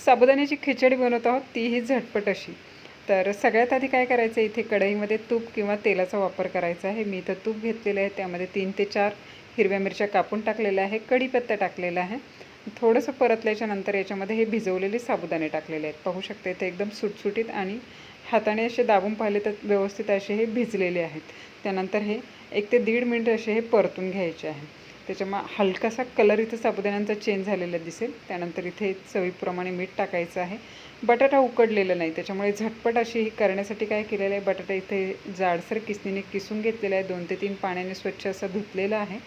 साबुदाण्याची खिचडी बनवत आहोत, तीही झटपट अशी. तर सगळ्यात आधी काय करायचं आहे, इथे कढईमध्ये तूप किंवा तेलाचा वापर करायचा आहे. मी इथं तूप घेतलेलं आहे, त्यामध्ये 3 ते 4 हिरव्या मिरच्या कापून टाकलेल्या आहे, कढीपत्ता टाकलेला आहे. थोडंसं परतल्याच्या नंतर याच्यामध्ये हे भिजवलेले साबुदाणे टाकलेले आहेत. पाहू शकता इथे एकदम सुटसुटीत आणि हाताने असे दाबून पाहिले तर व्यवस्थित असे हे भिजलेले आहेत. त्यानंतर हे 1 ते 1.5 मिनिट असे हे परतून घ्यायचे आहे. त्याच्यामुळे हलकासा कलर इथे साबुदाण्यांचा चेंज झालेला दिसेल. त्यानंतर इथे चवीप्रमाणे मीठ टाकायचं आहे. बटाटा उकडलेला नाही, त्याच्यामुळे झटपट अशी ही करण्यासाठी काय केलेलं आहे, बटाटा इथे जाडसर किसणीने किसून घेतलेला आहे. 2 ते 3 पाण्याने स्वच्छ असं धुतलेलं आहे.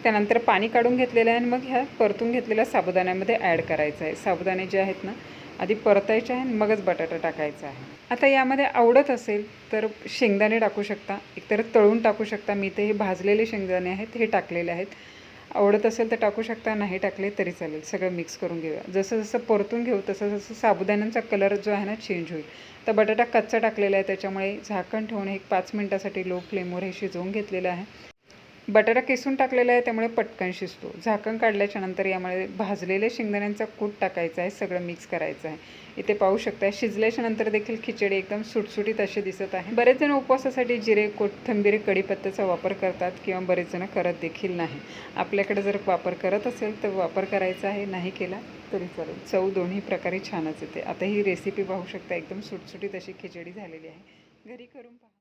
त्यानंतर पाणी काढून घेतलेलं आहे आणि मग ह्या परतून घेतलेल्या साबुदाण्यामध्ये ॲड करायचं आहे. साबुदाणे जे आहेत ना, आधी परतायचे आहे आणि मगच बटाटा टाकायचा आहे. आता यामध्ये आवडत असेल तर शेंगदाणे टाकू शकता, एकतर तळून टाकू शकता. मी ते हे भाजलेले शेंगदाणे आहेत हे टाकलेले आहेत. आवडत असेल तर टाकू शकता, नाही टाकले तरी चालेल. सगळं मिक्स करून घेऊया. जसं जसं परतून घेऊ तसं जसं साबुदाण्यांचा कलर जो आहे ना चेंज होईल. तर बटाटा कच्चा टाकलेला आहे, त्याच्यामुळे झाकण ठेवून 1-5 मिनटासाठी लो फ्लेमवर हे शिजवून घेतलेलं आहे. बटाटा किसून टाकलेला आहे, त्यामुळे पटकन शिजतो. झाकण काढल्याच्या नंतर यामध्ये भाजलेले शेंगदाण्यांचा कूट टाकायचा आहे, सगळं मिक्स करायचं आहे. इथे पाहू शकता शिजल्याच्या नंतर देखील खिचडी एकदम सुटसुटीत अशी दिसत आहे. बरेच जण उपवासासाठी जिरे, कोथिंबीर, कढीपत्त्याचा वापर करतात किंवा बरेच जण करत देखील नाही. आपल्याकडे जर वापर करत असेल तर वापर करायचा आहे, नाही केला तरी चालेल. चव दोन्ही प्रकारे छानच येते. आता ही रेसिपी पाहू शकता एकदम सुटसुटीत अशी खिचडी झालेली आहे. घरी करून पहा.